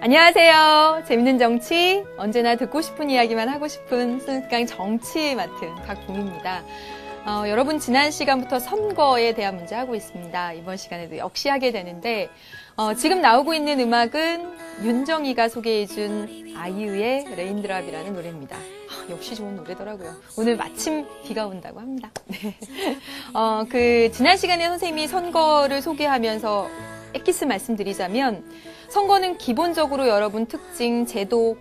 안녕하세요. 재밌는 정치, 언제나 듣고 싶은 이야기만 하고 싶은 순수강 정치 맡은 박봄입니다. 여러분 지난 시간부터 선거에 대한 문제 하고 있습니다. 이번 시간에도 역시 하게 되는데 지금 나오고 있는 음악은 윤정이가 소개해준 아이유의 레인드랍이라는 노래입니다. 역시 좋은 노래더라고요. 오늘 마침 비가 온다고 합니다. 네. 지난 시간에 선생님이 선거를 소개하면서 엑기스 말씀드리자면 선거는 기본적으로 여러분 특징, 제도,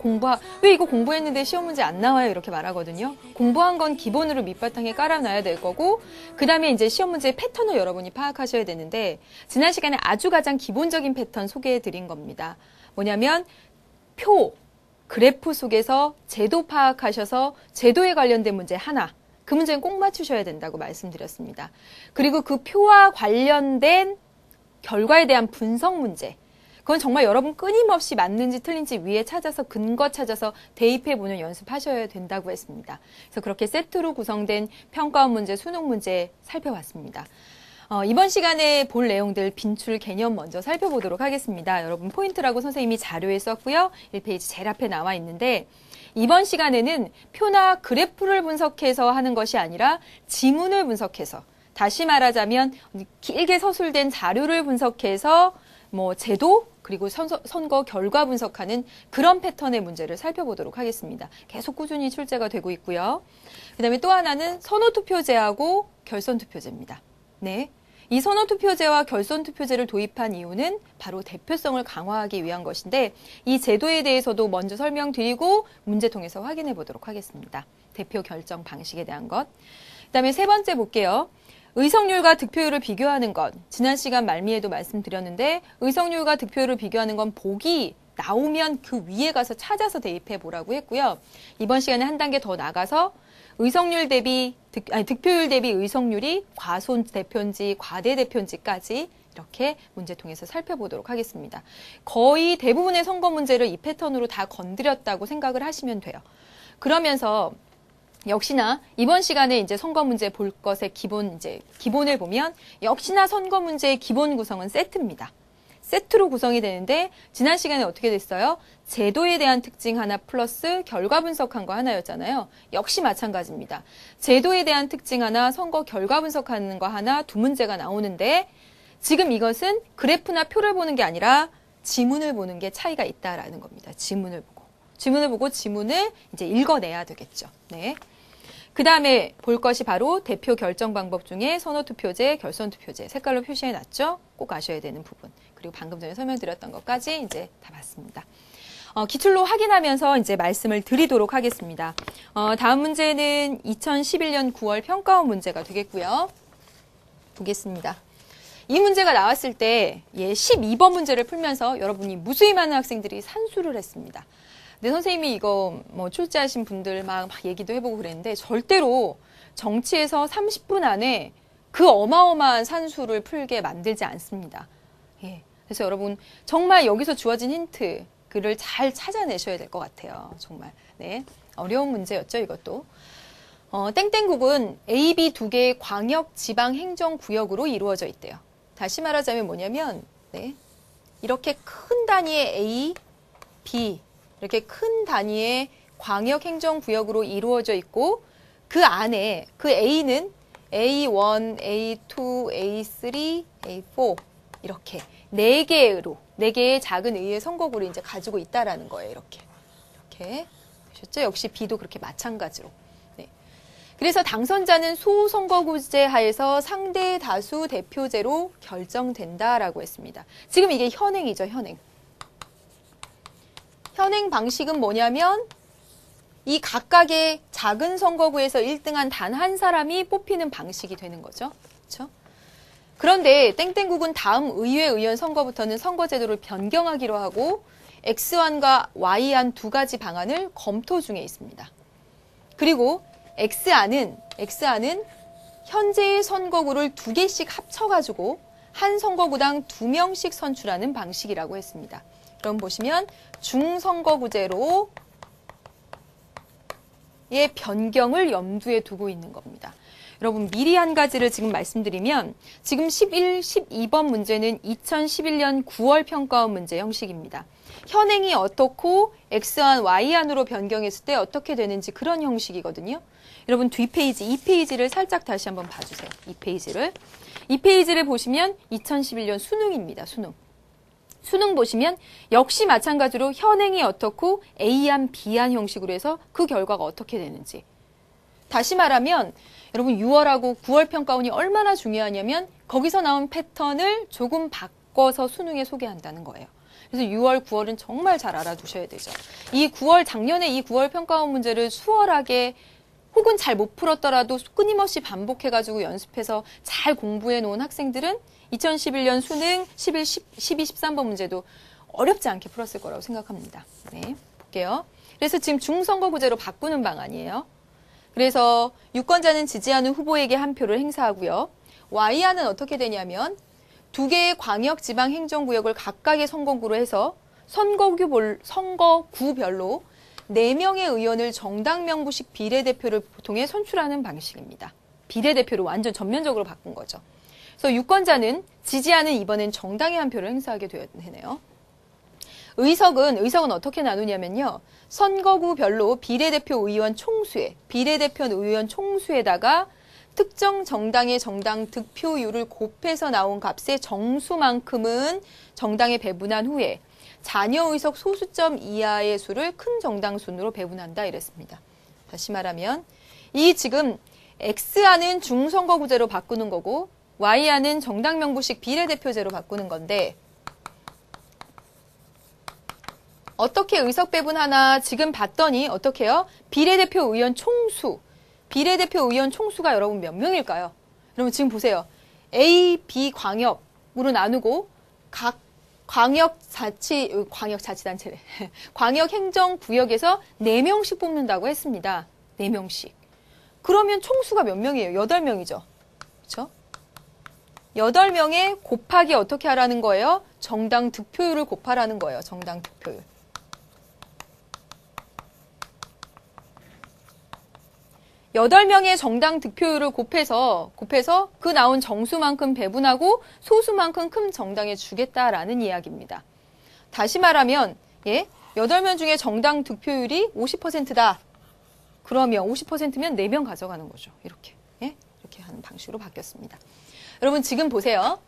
왜 이거 공부했는데 시험 문제 안 나와요? 이렇게 말하거든요. 공부한 건 기본으로 밑바탕에 깔아놔야 될 거고 그 다음에 이제 시험 문제의 패턴을 여러분이 파악하셔야 되는데 지난 시간에 아주 가장 기본적인 패턴 소개해드린 겁니다. 뭐냐면 그래프 속에서 제도 파악하셔서 제도에 관련된 문제 하나, 그 문제는 꼭 맞추셔야 된다고 말씀드렸습니다. 그리고 그 표와 관련된 결과에 대한 분석 문제, 그건 정말 여러분 끊임없이 맞는지 틀린지 위에 찾아서 근거 찾아서 대입해보는 연습하셔야 된다고 했습니다. 그래서 그렇게 세트로 구성된 평가원 문제, 수능 문제 살펴봤습니다. 이번 시간에 볼 내용들 빈출 개념 먼저 살펴보도록 하겠습니다. 여러분 포인트라고 선생님이 자료에 썼고요. 1페이지 제일 앞에 나와 있는데 이번 시간에는 표나 그래프를 분석해서 하는 것이 아니라 지문을 분석해서, 다시 말하자면 길게 서술된 자료를 분석해서 제도 그리고 선거 결과 분석하는 그런 패턴의 문제를 살펴보도록 하겠습니다. 계속 꾸준히 출제가 되고 있고요. 그 다음에 또 하나는 선호투표제하고 결선투표제입니다. 네, 이 선호투표제와 결선투표제를 도입한 이유는 바로 대표성을 강화하기 위한 것인데 이 제도에 대해서도 먼저 설명드리고 문제 통해서 확인해 보도록 하겠습니다. 대표 결정 방식에 대한 것. 그 다음에 세 번째 볼게요. 의석률과 득표율을 비교하는 것. 지난 시간 말미에도 말씀드렸는데 의석률과 득표율을 비교하는 건 보기 나오면 그 위에 가서 찾아서 대입해 보라고 했고요. 이번 시간에 한 단계 더 나가서 득표율 대비 의석률이 과손대표인지 과대대표인지까지 이렇게 문제 통해서 살펴보도록 하겠습니다. 거의 대부분의 선거 문제를 이 패턴으로 다 건드렸다고 생각을 하시면 돼요. 그러면서 역시나 이번 시간에 이제 선거 문제 볼 것의 기본을 보면 역시나 선거 문제의 기본 구성은 세트입니다. 세트로 구성이 되는데 지난 시간에 어떻게 됐어요? 제도에 대한 특징 하나 플러스 결과 분석한 거 하나였잖아요. 역시 마찬가지입니다. 제도에 대한 특징 하나, 선거 결과 분석하는 거 하나, 두 문제가 나오는데 지금 이것은 그래프나 표를 보는 게 아니라 지문을 보는 게 차이가 있다라는 겁니다. 지문을 보고 지문을 이제 읽어내야 되겠죠. 네. 그 다음에 볼 것이 바로 대표 결정 방법 중에 선호투표제, 결선투표제 색깔로 표시해 놨죠. 꼭 아셔야 되는 부분. 그리고 방금 전에 설명드렸던 것까지 이제 다 봤습니다. 기출로 확인하면서 이제 말씀을 드리도록 하겠습니다. 다음 문제는 2011년 9월 평가원 문제가 되겠고요. 보겠습니다. 이 문제가 나왔을 때 12번 문제를 풀면서 여러분이 무수히 많은 학생들이 산수를 했습니다. 근데 선생님이 이거 출제하신 분들 막 얘기도 해보고 그랬는데 절대로 정치에서 30분 안에 그 어마어마한 산수를 풀게 만들지 않습니다. 예. 그래서 여러분 정말 여기서 주어진 힌트 글을 잘 찾아내셔야 될 것 같아요. 정말. 네. 어려운 문제였죠, 이것도. 땡땡국은 A, B 두 개의 광역 지방 행정구역으로 이루어져 있대요. 다시 말하자면 뭐냐면 네. 이렇게 큰 단위의 A, B 이렇게 큰 단위의 광역행정구역으로 이루어져 있고 그 안에 그 A는 A1, A2, A3, A4 이렇게 4개의 작은 의회 선거구를 이제 가지고 있다라는 거예요. 이렇게 보셨죠? 역시 B도 그렇게 마찬가지로. 네. 그래서 당선자는 소선거구제 하에서 상대 다수 대표제로 결정된다라고 했습니다. 지금 이게 현행이죠, 현행. 현행 방식은 뭐냐면 이 각각의 작은 선거구에서 1등한 단 한 사람이 뽑히는 방식이 되는 거죠. 그렇죠? 그런데 땡땡국은 다음 의회 의원 선거부터는 선거제도를 변경하기로 하고 X안과 Y안 두 가지 방안을 검토 중에 있습니다. 그리고 X안은 현재의 선거구를 2개씩 합쳐가지고 한 선거구당 2명씩 선출하는 방식이라고 했습니다. 그럼 보시면 중선거구제로 변경을 염두에 두고 있는 겁니다. 여러분 미리 한 가지를 지금 말씀드리면 지금 11, 12번 문제는 2011년 9월 평가원 문제 형식입니다. 현행이 어떻고 X안, Y안으로 변경했을 때 어떻게 되는지 그런 형식이거든요. 여러분 뒷페이지, 2페이지를 살짝 다시 한번 봐주세요. 2페이지를 보시면 2011년 수능입니다. 수능 보시면 역시 마찬가지로 현행이 어떻고 A안, B안 형식으로 해서 그 결과가 어떻게 되는지. 다시 말하면 여러분 6월하고 9월 평가원이 얼마나 중요하냐면 거기서 나온 패턴을 조금 바꿔서 수능에 소개한다는 거예요. 그래서 6월, 9월은 정말 잘 알아두셔야 되죠. 작년에 이 9월 평가원 문제를 수월하게 혹은 잘 못 풀었더라도 끊임없이 반복해가지고 연습해서 잘 공부해 놓은 학생들은 2011년 수능 11, 12, 13번 문제도 어렵지 않게 풀었을 거라고 생각합니다. 네, 볼게요. 그래서 지금 중선거구제로 바꾸는 방안이에요. 그래서 유권자는 지지하는 후보에게 한 표를 행사하고요. Y안은 어떻게 되냐면 2개의 광역지방행정구역을 각각의 선거구로 해서 선거구별로 4명의 의원을 정당 명부식 비례대표를 통해 선출하는 방식입니다. 비례대표로 완전 전면적으로 바꾼 거죠. 그래서 유권자는 지지하는 이번엔 정당의 한 표를 행사하게 되네요. 의석은 어떻게 나누냐면요. 선거구별로 비례대표 의원 총수에다가 특정 정당의 정당 득표율을 곱해서 나온 값의 정수만큼은 정당에 배분한 후에 잔여 의석 소수점 이하의 수를 큰 정당 순으로 배분한다 이랬습니다. 다시 말하면 이 지금 X안은 중선거구제로 바꾸는 거고 Y안은 정당 명부식 비례대표제로 바꾸는 건데 어떻게 의석 배분하나 지금 봤더니 어떻게 해요? 비례대표 의원 총수가 여러분 몇 명일까요? 여러분 지금 보세요. A, B 광역으로 나누고 각 광역자치단체래. 광역행정구역에서 4명씩 뽑는다고 했습니다. 4명씩. 그러면 총수가 몇 명이에요? 8명이죠. 그렇죠? 8명에 곱하기 어떻게 하라는 거예요? 정당 득표율을 곱하라는 거예요. 정당 득표율. 8명의 정당 득표율을 곱해서 그 나온 정수만큼 배분하고 소수만큼 큰 정당에 주겠다라는 이야기입니다. 다시 말하면 8명 중에 정당 득표율이 50%다. 그러면 50%면 4명 가져가는 거죠. 이렇게 하는 방식으로 바뀌었습니다. 여러분 지금 보세요.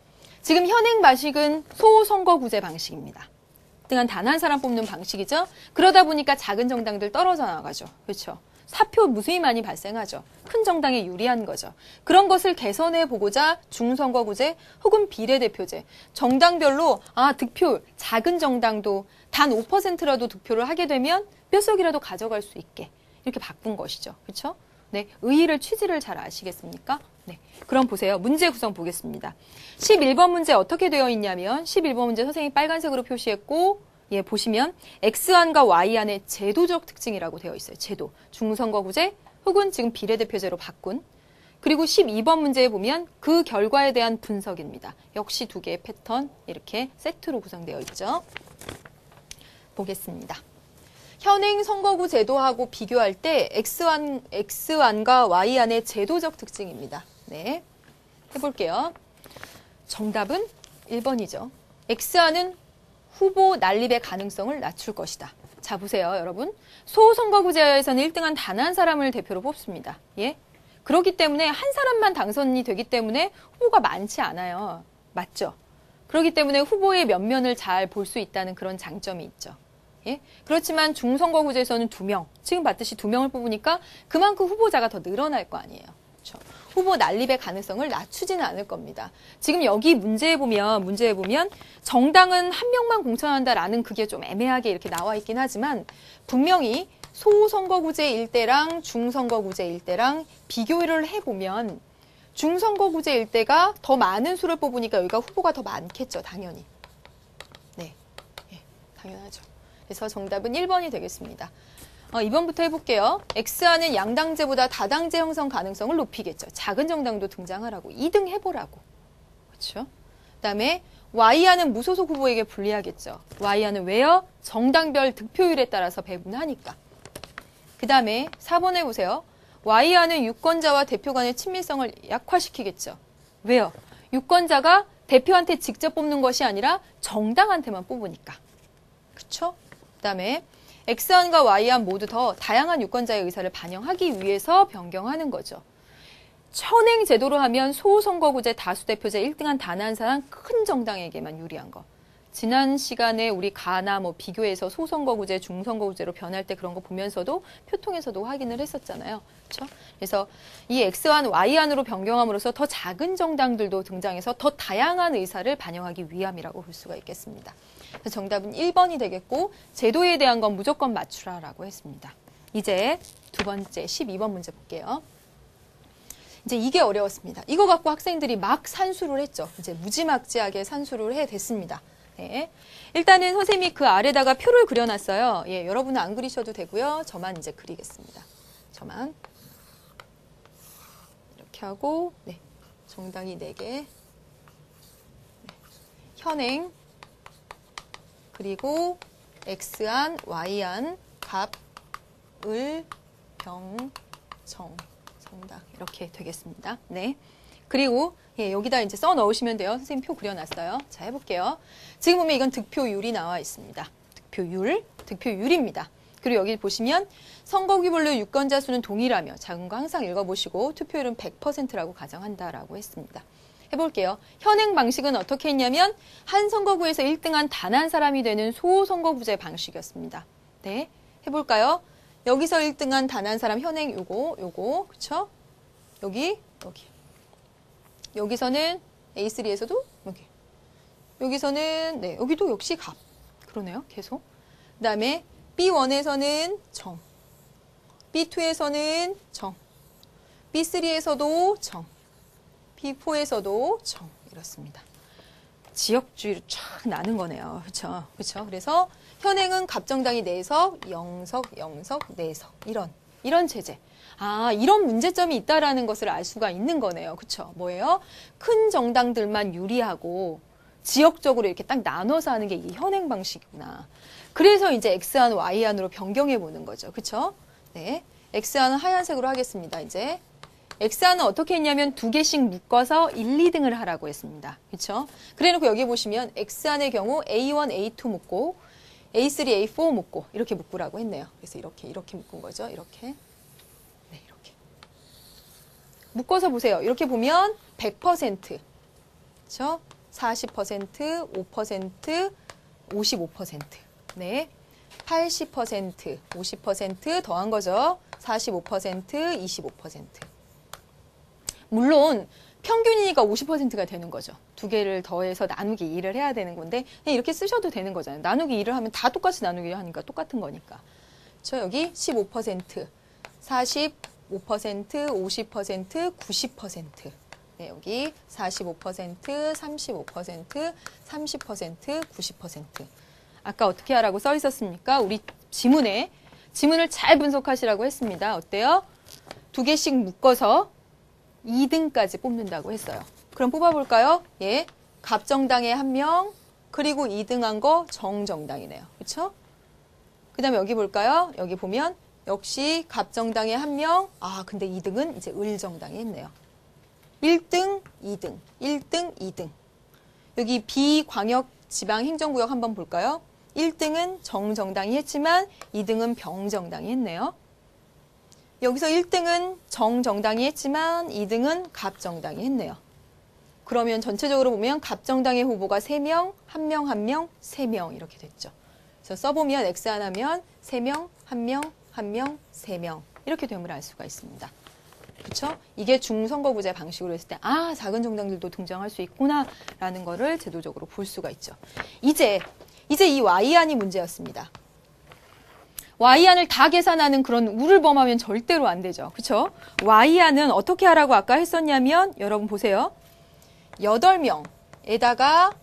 지금 현행 방식은 소선거구제 방식입니다. 등한 단 한 사람 뽑는 방식이죠. 그러다 보니까 작은 정당들 떨어져 나가죠. 그렇죠? 사표 무수히 많이 발생하죠. 큰 정당에 유리한 거죠. 그런 것을 개선해 보고자 중선거구제 혹은 비례대표제, 정당별로 득표율, 작은 정당도 단 5%라도 득표를 하게 되면 몇 석이라도 가져갈 수 있게 이렇게 바꾼 것이죠. 그렇죠? 네, 의의를 취지를 잘 아시겠습니까? 네, 그럼 보세요. 문제 구성 보겠습니다. 11번 문제 어떻게 되어 있냐면 11번 문제 선생님이 빨간색으로 표시했고 보시면 X안과 Y안의 제도적 특징이라고 되어 있어요. 제도. 중선거구제 혹은 지금 비례대표제로 바꾼. 그리고 12번 문제에 보면 그 결과에 대한 분석입니다. 역시 2개의 패턴 이렇게 세트로 구성되어 있죠. 보겠습니다. 현행 선거구 제도하고 비교할 때 X안과 Y안의 제도적 특징입니다. 네, 해볼게요. 정답은 1번이죠. X안은 후보 난립의 가능성을 낮출 것이다. 자, 보세요, 여러분. 소선거구제에서는 1등한 단 한 사람을 대표로 뽑습니다. 그렇기 때문에 한 사람만 당선이 되기 때문에 후보가 많지 않아요. 맞죠? 그렇기 때문에 후보의 면면을 잘 볼 수 있다는 그런 장점이 있죠. 그렇지만 중선거구제에서는 2명, 지금 봤듯이 2명을 뽑으니까 그만큼 후보자가 더 늘어날 거 아니에요. 그렇죠? 후보 난립의 가능성을 낮추지는 않을 겁니다. 지금 여기 문제에 보면 정당은 한 명만 공천한다라는 그게 좀 애매하게 이렇게 나와 있긴 하지만 분명히 소선거구제일 때랑 중선거구제일 때랑 비교를 해보면 중선거구제일 때가 더 많은 수를 뽑으니까 여기가 후보가 더 많겠죠. 당연히. 네, 당연하죠. 그래서 정답은 1번이 되겠습니다. 2번부터 해볼게요. X안은 양당제보다 다당제 형성 가능성을 높이겠죠. 작은 정당도 등장하라고. 2등 해보라고. 그렇죠? 그다음에 Y안은 무소속 후보에게 불리하겠죠. Y안은 왜요? 정당별 득표율에 따라서 배분하니까. 그 다음에 4번에 보세요. Y안은 유권자와 대표 간의 친밀성을 약화시키겠죠. 왜요? 유권자가 대표한테 직접 뽑는 것이 아니라 정당한테만 뽑으니까. 그쵸? 그 다음에 X안과 Y안 모두 더 다양한 유권자의 의사를 반영하기 위해서 변경하는 거죠. 현행 제도로 하면 소선거구제 다수대표제 1등한 단 한 사람 큰 정당에게만 유리한 거. 지난 시간에 우리 가나 비교해서 소선거구제, 중선거구제로 변할 때 그런 거 보면서도 표통에서도 확인을 했었잖아요. 그렇죠? 그래서 이 X안, Y안으로 변경함으로써 더 작은 정당들도 등장해서 더 다양한 의사를 반영하기 위함이라고 볼 수가 있겠습니다. 그래서 정답은 1번이 되겠고 제도에 대한 건 무조건 맞추라라고 했습니다. 이제 두 번째 12번 문제 볼게요. 이제 이게 어려웠습니다. 이거 갖고 학생들이 막 산수를 했죠. 이제 무지막지하게 산수를 해댔습니다. 네. 일단은 선생님이 그 아래다가 표를 그려놨어요. 예, 여러분은 안 그리셔도 되고요. 저만 이제 그리겠습니다. 저만. 이렇게 하고, 네. 정당이 4개. 네. 현행. 그리고 X안, Y안, 갑, 을, 병, 정. 정당. 이렇게 되겠습니다. 네. 그리고 예, 여기다 이제 써 넣으시면 돼요. 선생님 표 그려놨어요. 자, 해볼게요. 지금 보면 이건 득표율이 나와 있습니다. 득표율입니다. 그리고 여기 보시면 선거구별로 유권자 수는 동일하며 작은 거 항상 읽어보시고 투표율은 100%라고 가정한다라고 했습니다. 해볼게요. 현행 방식은 어떻게 했냐면 한 선거구에서 1등한 단 한 사람이 되는 소선거구제 방식이었습니다. 네, 해볼까요? 여기서 1등한 단 한 사람 현행 요거, 그쵸? 여기. 여기서는 A3에서도 여기서는 네, 여기도 역시 갑. 그러네요. 계속. 그다음에 B1에서는 정. B2에서는 정. B3에서도 정. B4에서도 정. 이렇습니다. 지역주의로 쫙 나는 거네요. 그렇죠? 그래서 현행은 갑정당이 4석, 0석, 4석 이런 체제. 아, 이런 문제점이 있다라는 것을 알 수가 있는 거네요. 그쵸? 뭐예요? 큰 정당들만 유리하고 지역적으로 이렇게 딱 나눠서 하는 게 이게 현행 방식이구나. 그래서 이제 X안, Y안으로 변경해 보는 거죠. 그쵸? 네. X안은 하얀색으로 하겠습니다. 이제. X안은 어떻게 했냐면 2개씩 묶어서 1, 2등을 하라고 했습니다. 그쵸? 그래 놓고 여기 보시면 X안의 경우 A1, A2 묶고 A3, A4 묶고 이렇게 묶으라고 했네요. 그래서 이렇게 묶은 거죠. 이렇게. 네, 이렇게. 묶어서 보세요. 이렇게 보면 100%, 그렇죠? 40%, 5%, 55%. 네. 80%, 50% 더한 거죠. 45%, 25%. 물론 평균이니까 50%가 되는 거죠. 2개를 더해서 나누기 2를 해야 되는 건데 그냥 이렇게 쓰셔도 되는 거잖아요. 나누기 2를 하면 다 똑같이 나누기 하니까 똑같은 거니까. 저 여기 15%, 45%, 50%, 90%. 네, 여기 45%, 35%, 30%, 90%. 아까 어떻게 하라고 써 있었습니까? 우리 지문을 잘 분석하시라고 했습니다. 어때요? 2개씩 묶어서 2등까지 뽑는다고 했어요. 그럼 뽑아볼까요? 예, 갑정당에 1명, 그리고 2등한 거 정정당이네요. 그렇죠? 그 다음에 여기 볼까요? 여기 보면 역시 갑정당에 1명, 아 근데 2등은 이제 을정당이 했네요. 1등, 2등, 1등, 2등. 여기 비광역지방행정구역 한번 볼까요? 1등은 정정당이 했지만 2등은 병정당이 했네요. 여기서 1등은 정정당이 했지만 2등은 갑정당이 했네요. 그러면 전체적으로 보면 갑정당의 후보가 3명, 1명, 3명 이렇게 됐죠. 그래서 써보면 X안 하면 3명, 1명, 3명 이렇게 됨을 알 수가 있습니다. 그렇죠? 이게 중선거구제 방식으로 했을 때 아, 작은 정당들도 등장할 수 있구나라는 거를 제도적으로 볼 수가 있죠. 이제 이 Y안이 문제였습니다. Y안을 다 계산하는 그런 우를 범하면 절대로 안 되죠. 그렇죠? Y안은 어떻게 하라고 아까 했었냐면 여러분 보세요. 8명에다가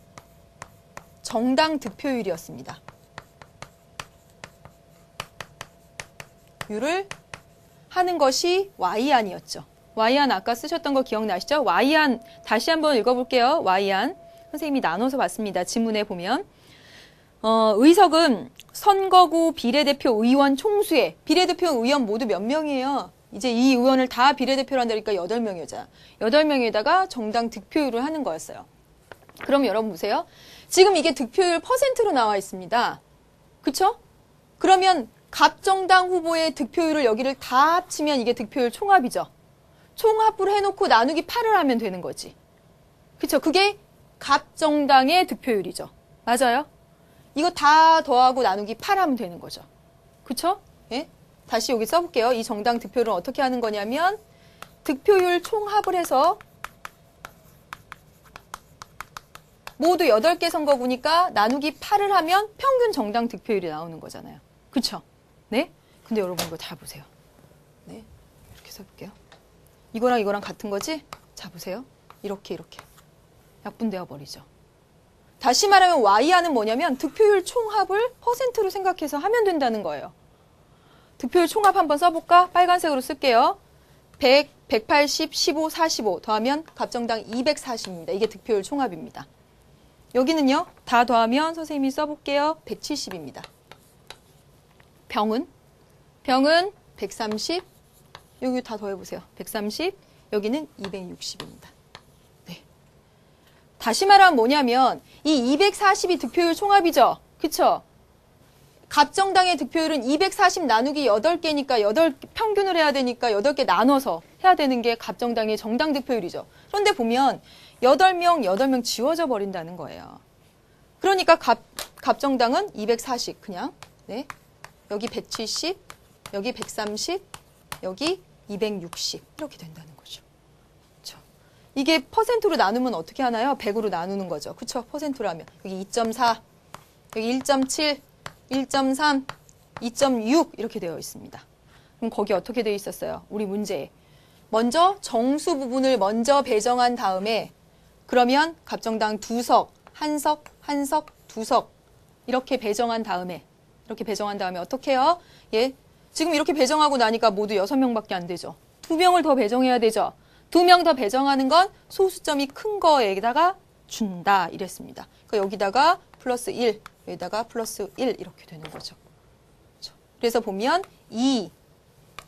정당 득표율이었습니다. 율을 하는 것이 Y안이었죠. Y안 아까 쓰셨던 거 기억나시죠? Y안 다시 한번 읽어볼게요. Y안 선생님이 나눠서 봤습니다. 지문에 보면 의석은 선거구 비례대표 의원 총수에 비례대표 의원 모두 몇 명이에요? 이제 이 의원을 다 비례대표로 한다니까 8명이자 8명에다가 정당 득표율을 하는 거였어요. 그럼 여러분 보세요. 지금 이게 득표율 퍼센트로 나와 있습니다. 그쵸? 그러면 각 정당 후보의 득표율을 여기를 다 합치면 이게 득표율 총합이죠. 총합을 해놓고 나누기 8을 하면 되는 거지. 그쵸? 그게 각 정당의 득표율이죠. 맞아요? 이거 다 더하고 나누기 8 하면 되는 거죠. 그쵸? 예? 다시 여기 써볼게요. 이 정당 득표율은 어떻게 하는 거냐면 득표율 총합을 해서 모두 8개 선거구니까 나누기 8을 하면 평균 정당 득표율이 나오는 거잖아요. 그쵸? 네? 근데 여러분 이거 잘 보세요. 네? 이렇게 써볼게요. 이거랑 이거랑 같은 거지? 자, 보세요. 이렇게 약분되어 버리죠. 다시 말하면 Y하는 뭐냐면 득표율 총합을 퍼센트로 생각해서 하면 된다는 거예요. 득표율 총합 한번 써볼까? 빨간색으로 쓸게요. 100, 180, 15, 45 더하면 갑정당 240입니다. 이게 득표율 총합입니다. 여기는요. 다 더하면 선생님이 써볼게요. 170입니다. 병은 130, 여기 다 더해보세요. 130, 여기는 260입니다. 네. 다시 말하면 뭐냐면 이 240이 득표율 총합이죠. 그쵸? 갑정당의 득표율은 240 나누기 8개니까 평균을 해야 되니까 8개 나눠서 해야 되는 게 갑정당의 정당 득표율이죠. 그런데 보면 8명 지워져 버린다는 거예요. 그러니까 갑정당은 240 그냥 네. 여기 170, 여기 130, 여기 260 이렇게 된다는 거죠. 그렇죠? 이게 퍼센트로 나누면 어떻게 하나요? 100으로 나누는 거죠. 그렇죠? 퍼센트로 하면 여기 2.4, 여기 1.7, 1.3, 2.6 이렇게 되어 있습니다. 그럼 거기 어떻게 되어 있었어요? 우리 문제에. 먼저 정수 부분을 먼저 배정한 다음에 그러면 갑정당 2석, 1석, 1석, 2석 이렇게 배정한 다음에 어떻게 해요? 예. 지금 이렇게 배정하고 나니까 모두 6명밖에 안 되죠. 2명을 더 배정해야 되죠. 2명 더 배정하는 건 소수점이 큰 거에다가 준다 이랬습니다. 그러니까 여기다가 플러스 1, 여기다가 플러스 1 이렇게 되는 거죠. 그래서 보면 2,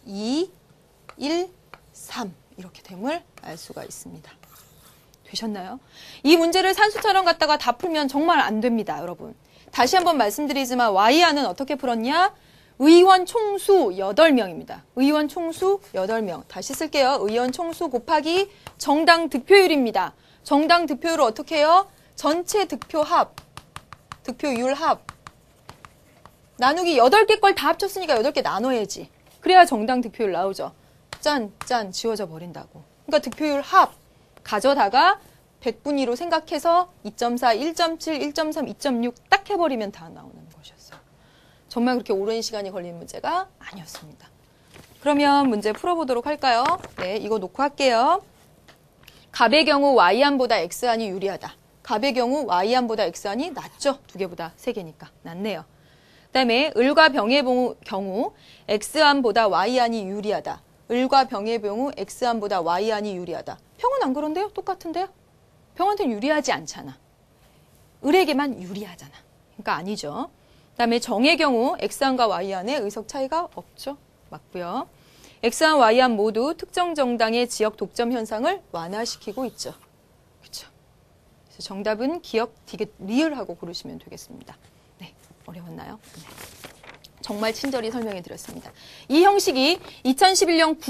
1, 3 이렇게 됨을 알 수가 있습니다. 되셨나요? 이 문제를 산수처럼 갖다가 다 풀면 정말 안 됩니다, 여러분. 다시 한번 말씀드리지만 Y안은 어떻게 풀었냐? 의원 총수 8명입니다. 의원 총수 8명. 다시 쓸게요. 의원 총수 곱하기 정당 득표율입니다. 정당 득표율을 어떻게 해요? 전체 득표 합, 득표율 합. 나누기 8개 걸 다 합쳤으니까 8개 나눠야지. 그래야 정당 득표율 나오죠. 짠, 지워져 버린다고. 그러니까 득표율 합 가져다가 100분위로 생각해서 2.4, 1.7, 1.3, 2.6 딱 해버리면 다 나오는 것이었어요. 정말 그렇게 오랜 시간이 걸리는 문제가 아니었습니다. 그러면 문제 풀어보도록 할까요? 네, 이거 놓고 할게요. 갑의 경우 Y안보다 X안이 유리하다. 갑의 경우 Y안보다 X안이 낫죠. 2개보다 3개니까 낫네요. 그 다음에 을과 병의 경우 X안보다 Y안이 유리하다. 을과 병의 경우 X안보다 Y안이 유리하다. 병은 안 그런데요? 똑같은데요? 병한테는 유리하지 않잖아. 을에게만 유리하잖아. 그러니까 아니죠. 그 다음에 정의 경우 X안과 Y안의 의석 차이가 없죠. 맞고요. X안, Y안 모두 특정 정당의 지역 독점 현상을 완화시키고 있죠. 그렇죠. 그래서 정답은 기억, 디귿, 리을하고 고르시면 되겠습니다. 네, 어려웠나요? 네. 정말 친절히 설명해 드렸습니다. 이 형식이 2011년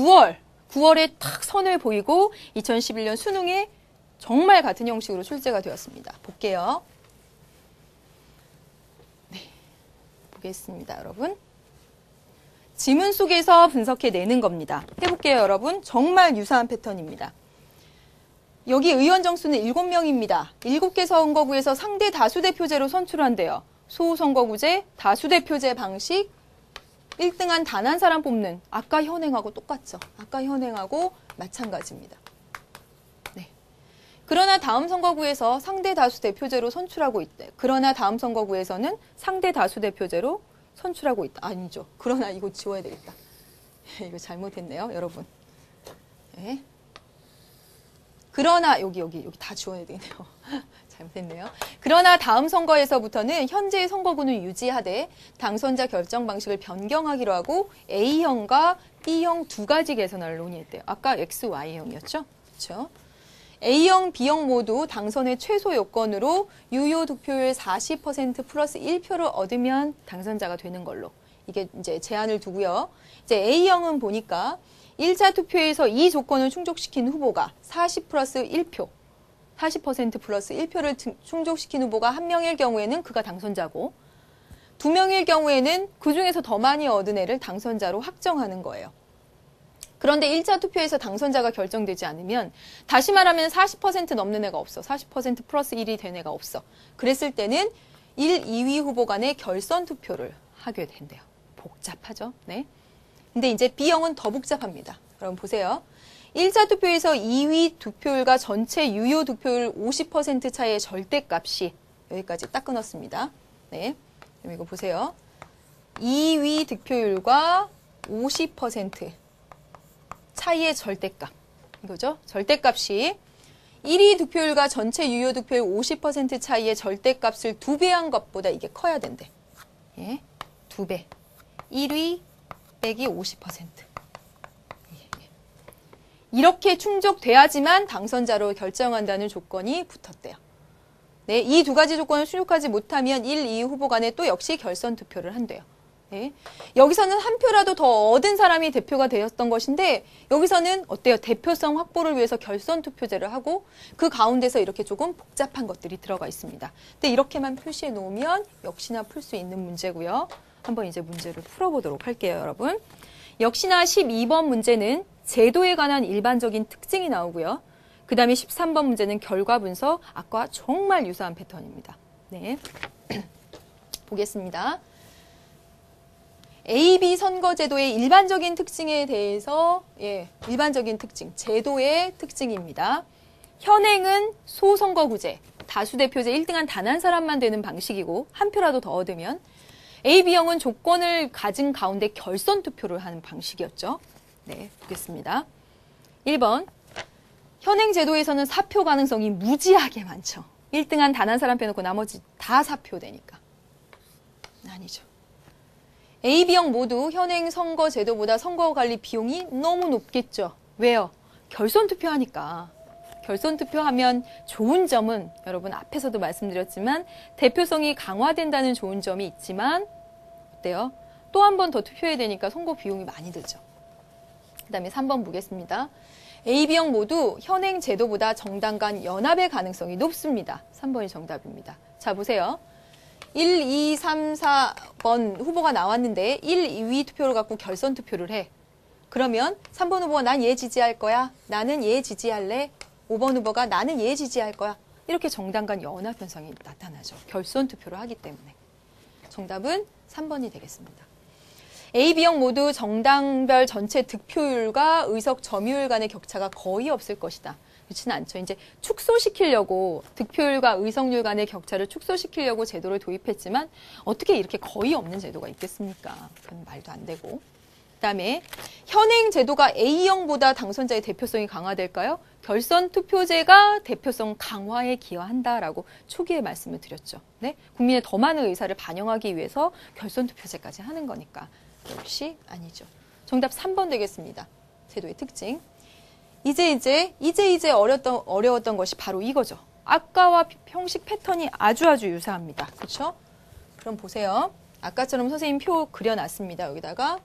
9월에 탁 선을 보이고 2011년 수능에 정말 같은 형식으로 출제가 되었습니다. 볼게요. 네, 보겠습니다, 여러분. 지문 속에서 분석해내는 겁니다. 해볼게요, 여러분. 정말 유사한 패턴입니다. 여기 의원 정수는 7명입니다. 7개 선거구에서 상대 다수대표제로 선출한대요. 소선거구제, 다수대표제 방식, 1등한 단 한 사람 뽑는 아까 현행하고 똑같죠. 아까 현행하고 마찬가지입니다. 네. 그러나 다음 선거구에서 상대 다수대표제로 선출하고 있대. 그러나 다음 선거구에서는 상대 다수대표제로 선출하고 있다. 아니죠. 그러나 이거 지워야 되겠다. 이거 잘못했네요, 여러분. 네. 그러나 여기 다 지워야 되겠네요. 잘못했네요. 그러나 다음 선거에서부터는 현재의 선거구는 유지하되 당선자 결정 방식을 변경하기로 하고 A형과 B형 두 가지 개선안을 논의했대요. 아까 X, Y형이었죠? 그렇죠? A형, B형 모두 당선의 최소 요건으로 유효 득표율 40% 플러스 1표를 얻으면 당선자가 되는 걸로. 이게 이제 제한을 두고요. 이제 A형은 보니까 1차 투표에서 이 조건을 충족시킨 후보가 40 플러스 1표, 40% 플러스 1표를 충족시킨 후보가 한 명일 경우에는 그가 당선자고, 두 명일 경우에는 그 중에서 더 많이 얻은 애를 당선자로 확정하는 거예요. 그런데 1차 투표에서 당선자가 결정되지 않으면 다시 말하면 40% 넘는 애가 없어. 40% 플러스 1이 된 애가 없어. 그랬을 때는 1, 2위 후보 간의 결선 투표를 하게 된대요. 복잡하죠? 네. 근데 이제 B형은 더 복잡합니다. 여러분 보세요. 1차 투표에서 2위 득표율과 전체 유효 득표율 50% 차이의 절대값이 여기까지 딱 끊었습니다. 네. 그럼 이거 보세요. 2위 득표율과 50% 차이의 절대값. 이거죠? 절대값이 1위 득표율과 전체 유효 득표율 50% 차이의 절대값을 2배 한 것보다 이게 커야 된대. 예? 2배. 1위 빼기 50%. 이렇게 충족돼야지만 당선자로 결정한다는 조건이 붙었대요. 네, 이 두 가지 조건을 충족하지 못하면 1, 2위 후보 간에 또 역시 결선 투표를 한대요. 네. 여기서는 한 표라도 더 얻은 사람이 대표가 되었던 것인데 여기서는 어때요? 대표성 확보를 위해서 결선 투표제를 하고 그 가운데서 이렇게 조금 복잡한 것들이 들어가 있습니다. 근데 이렇게만 표시해 놓으면 역시나 풀 수 있는 문제고요. 한번 이제 문제를 풀어보도록 할게요, 여러분. 역시나 12번 문제는 제도에 관한 일반적인 특징이 나오고요. 그 다음에 13번 문제는 결과 분석, 아까와 정말 유사한 패턴입니다. 네, 보겠습니다. AB 선거제도의 일반적인 특징에 대해서 일반적인 특징, 제도의 특징입니다. 현행은 소선거구제, 다수대표제 1등한 단 한 사람만 되는 방식이고 한 표라도 더 얻으면 AB형은 조건을 가진 가운데 결선 투표를 하는 방식이었죠. 네, 보겠습니다. 1번, 현행 제도에서는 사표 가능성이 무지하게 많죠. 1등한 단 한 사람 빼놓고 나머지 다 사표 되니까. 아니죠. AB형 모두 현행 선거 제도보다 선거 관리 비용이 너무 높겠죠. 왜요? 결선 투표하니까. 결선 투표하면 좋은 점은 여러분 앞에서도 말씀드렸지만 대표성이 강화된다는 좋은 점이 있지만 어때요? 또 한 번 더 투표해야 되니까 선거 비용이 많이 들죠. 그 다음에 3번 보겠습니다. AB형 모두 현행 제도보다 정당 간 연합의 가능성이 높습니다. 3번이 정답입니다. 자, 보세요. 1, 2, 3, 4번 후보가 나왔는데 1, 2위 투표를 갖고 결선 투표를 해. 그러면 3번 후보가 난 얘 지지할 거야. 나는 얘 지지할래. 5번 후보가 나는 얘 지지할 거야. 이렇게 정당 간 연합 현상이 나타나죠. 결선 투표를 하기 때문에. 정답은 3번이 되겠습니다. A, B형 모두 정당별 전체 득표율과 의석 점유율 간의 격차가 거의 없을 것이다. 그렇지는 않죠. 이제 축소시키려고 득표율과 의석률 간의 격차를 축소시키려고 제도를 도입했지만 어떻게 이렇게 거의 없는 제도가 있겠습니까? 그건 말도 안 되고. 그다음에 현행 제도가 A형보다 당선자의 대표성이 강화될까요? 결선 투표제가 대표성 강화에 기여한다라고 초기에 말씀을 드렸죠. 네? 국민의 더 많은 의사를 반영하기 위해서 결선 투표제까지 하는 거니까 역시 아니죠. 정답 3번 되겠습니다. 제도의 특징. 이제 어려웠던 것이 바로 이거죠. 아까와 형식 패턴이 아주 유사합니다. 그렇죠? 그럼 보세요. 아까처럼 선생님 표 그려놨습니다. 여기다가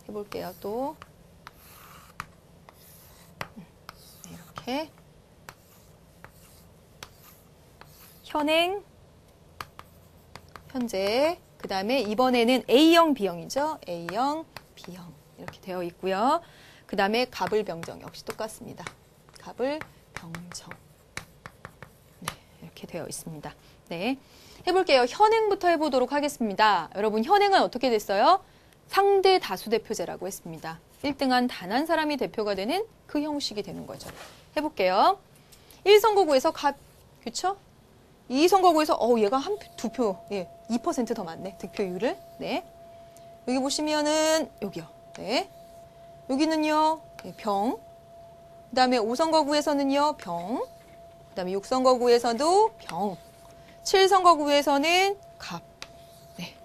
해볼게요. 또 이렇게 현행, 현재, 그 다음에 이번에는 A형, B형이죠. A형, B형 이렇게 되어 있고요. 그 다음에 갑을 병정 역시 똑같습니다. 갑을 병정 네, 이렇게 되어 있습니다. 네, 해볼게요. 현행부터 해보도록 하겠습니다. 여러분 현행은 어떻게 됐어요? 상대 다수대표제라고 했습니다. 1등한 단 한 사람이 대표가 되는 그 형식이 되는 거죠. 해볼게요. 1선거구에서 갑, 그쵸? 2선거구에서 얘가 두 표, 2% 더 많네. 득표율을. 네. 여기 보시면은 여기요. 네. 여기는요. 병. 그다음에 5선거구에서는요. 병. 그다음에 6선거구에서도 병, 7선거구에서는 갑. 네.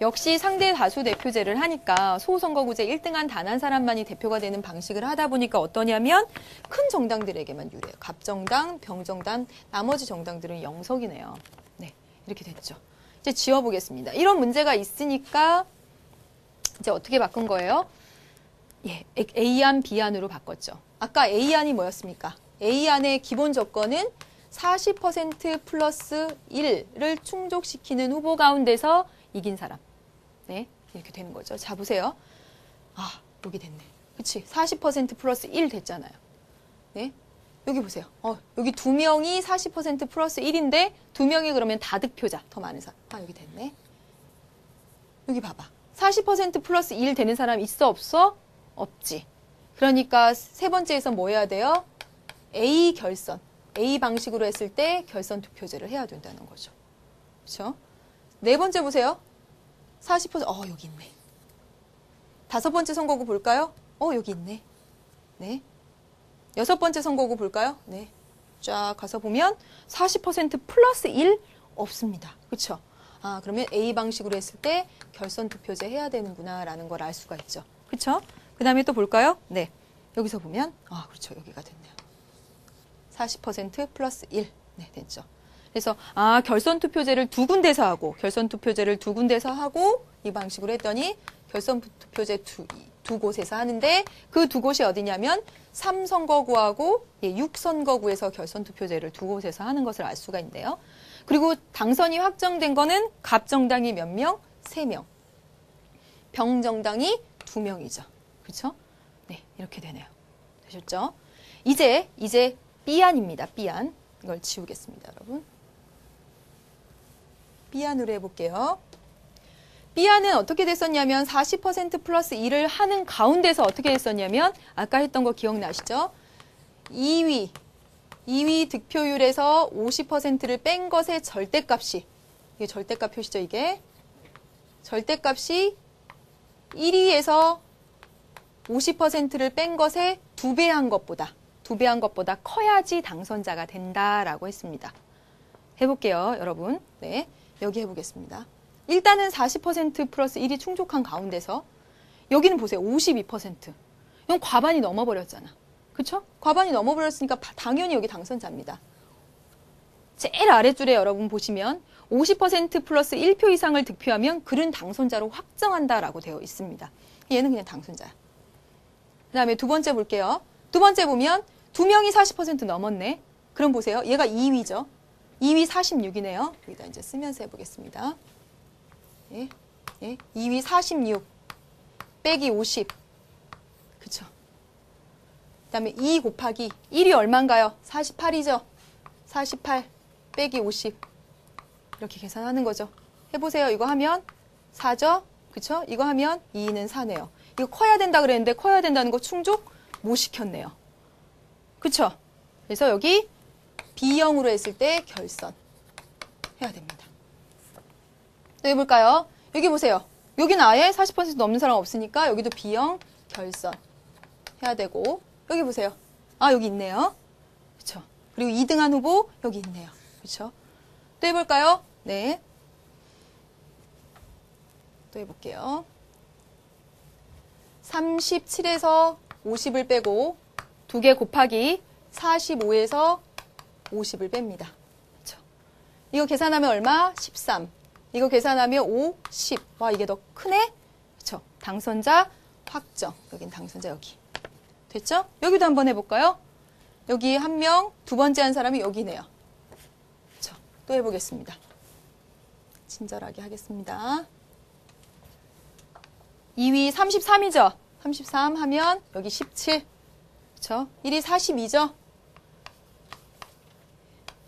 역시 상대 다수 대표제를 하니까 소선거구제 1등한 단 한 사람만이 대표가 되는 방식을 하다 보니까 어떠냐면 큰 정당들에게만 유리해요. 갑정당, 병정당, 나머지 정당들은 영석이네요. 네, 이렇게 됐죠. 이제 지워보겠습니다. 이런 문제가 있으니까 이제 어떻게 바꾼 거예요? 예, A안, B안으로 바꿨죠. 아까 A안이 뭐였습니까? A안의 기본 조건은 40% 플러스 1을 충족시키는 후보 가운데서 이긴 사람. 네, 이렇게 되는 거죠. 자, 보세요. 아, 여기 됐네. 그치? 40% 플러스 1 됐잖아요. 네, 여기 보세요. 여기 2명이 40% 플러스 1인데 2명이 그러면 다득표자, 더 많은 사람. 아, 여기 됐네. 여기 봐봐. 40% 플러스 1 되는 사람 있어, 없어? 없지. 그러니까 세 번째에서 뭐 해야 돼요? A 결선. A 방식으로 했을 때 결선 투표제를 해야 된다는 거죠. 그렇죠? 네 번째 보세요. 40%, 여기 있네. 다섯 번째 선거구 볼까요? 여기 있네. 네. 여섯 번째 선거구 볼까요? 네. 쫙 가서 보면 40% 플러스 1 없습니다. 그렇죠? 아, 그러면 A 방식으로 했을 때 결선 투표제 해야 되는구나라는 걸 알 수가 있죠. 그렇죠? 그 다음에 또 볼까요? 네. 여기서 보면, 그렇죠. 여기가 됐네요. 40% 플러스 1. 네, 됐죠. 그래서, 결선 투표제를 두 군데서 하고, 이 방식으로 했더니, 결선 투표제 두 곳에서 하는데, 그 두 곳이 어디냐면, 3선거구하고 6선거구에서 결선 투표제를 두 곳에서 하는 것을 알 수가 있는데요. 그리고 당선이 확정된 거는 갑정당이 몇 명? 3명. 병정당이 2명이죠. 그렇죠? 네, 이렇게 되네요. 되셨죠? 이제 B안입니다. B안. 이걸 지우겠습니다, 여러분. B안으로 해볼게요. B안은 어떻게 됐었냐면 40% 플러스 1을 하는 가운데서 어떻게 됐었냐면 아까 했던 거 기억나시죠? 2위 득표율에서 50%를 뺀 것의 절대값이, 이게 절대값 표시죠, 이게. 절대값이 1위에서 50%를 뺀 것의 2배 한 것보다 커야지 당선자가 된다라고 했습니다. 해볼게요, 여러분. 네, 여기 해보겠습니다. 일단은 40% 플러스 1이 충족한 가운데서 여기는 보세요. 52%. 이건 과반이 넘어버렸잖아. 그쵸? 과반이 넘어버렸으니까 당연히 여기 당선자입니다. 제일 아랫줄에 여러분 보시면 50% 플러스 1표 이상을 득표하면 그는 당선자로 확정한다라고 되어 있습니다. 얘는 그냥 당선자야. 그 다음에 두 번째 볼게요. 두 번째 보면 2명이 40% 넘었네. 그럼 보세요. 얘가 2위죠. 2위 46이네요. 여기다 이제 쓰면서 해보겠습니다. 예, 2위 46 빼기 50. 그쵸? 그 다음에 2 곱하기 1이 얼마인가요? 48이죠. 48 빼기 50. 이렇게 계산하는 거죠. 해보세요. 이거 하면 4죠? 그쵸? 이거 하면 2는 4네요. 이거 커야 된다 그랬는데 커야 된다는 거 충족 못 시켰네요. 그쵸? 그래서 여기 B형으로 했을 때 결선 해야 됩니다. 또 해볼까요? 여기 보세요. 여기는 아예 40% 넘는 사람 없으니까 여기도 B형 결선 해야 되고, 여기 보세요. 여기 있네요. 그쵸? 그리고 2등한 후보 여기 있네요. 그쵸? 또 해볼까요? 네. 또 해볼게요. 37에서 50을 빼고 2개 곱하기 45에서 50을 뺍니다. 그쵸? 이거 계산하면 얼마? 13. 이거 계산하면 5, 10. 와, 이게 더 크네? 그쵸? 당선자 확정. 여긴 당선자 여기. 됐죠? 여기도 한번 해볼까요? 여기 한 명, 두 번째 한 사람이 여기네요. 그쵸? 또 해보겠습니다. 친절하게 하겠습니다. 2위 33이죠? 33 하면 여기 17. 그쵸? 1위 42죠?